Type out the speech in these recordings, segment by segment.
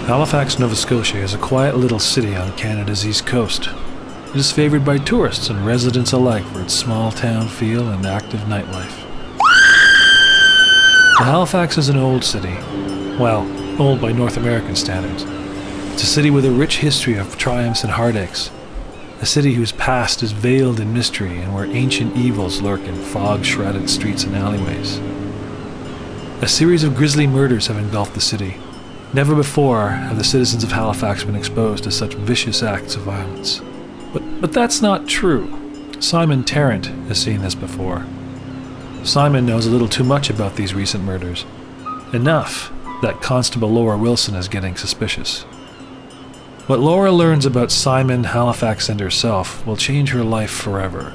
Halifax, Nova Scotia is a quiet little city on Canada's east coast. It is favored by tourists and residents alike for its small town feel and active nightlife. But Halifax is an old city. Well, old by North American standards. It's a city with a rich history of triumphs and heartaches. A city whose past is veiled in mystery and where ancient evils lurk in fog-shrouded streets and alleyways. A series of grisly murders have engulfed the city. Never before have the citizens of Halifax been exposed to such vicious acts of violence. But that's not true. Simon Tarrant has seen this before. Simon knows a little too much about these recent murders. Enough that Constable Laura Wilson is getting suspicious. What Laura learns about Simon, Halifax, and herself will change her life forever.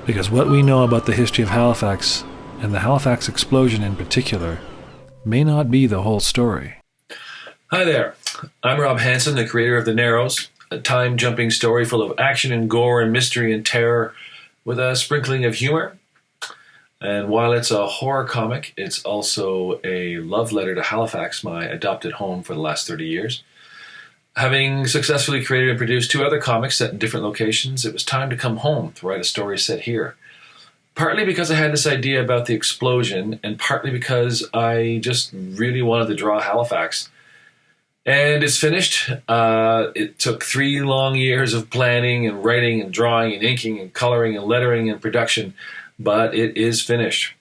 Because what we know about the history of Halifax, and the Halifax explosion in particular, may not be the whole story. Hi there, I'm Rob Hansen, the creator of The Narrows, a time-jumping story full of action and gore and mystery and terror with a sprinkling of humor. And while it's a horror comic, it's also a love letter to Halifax, my adopted home for the last 30 years. Having successfully created and produced 2 other comics set in different locations, it was time to come home to write a story set here. Partly because I had this idea about the explosion, and partly because I just really wanted to draw Halifax. And it's finished. It took 3 long years of planning and writing and drawing and inking and coloring and lettering and production, but it is finished.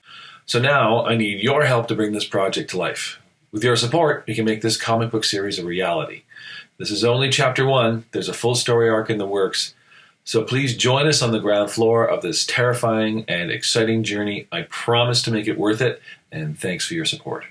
So now I need your help to bring this project to life. With your support, we can make this comic book series a reality. This is only chapter 1. There's a full story arc in the works. So please join us on the ground floor of this terrifying and exciting journey. I promise to make it worth it, and thanks for your support.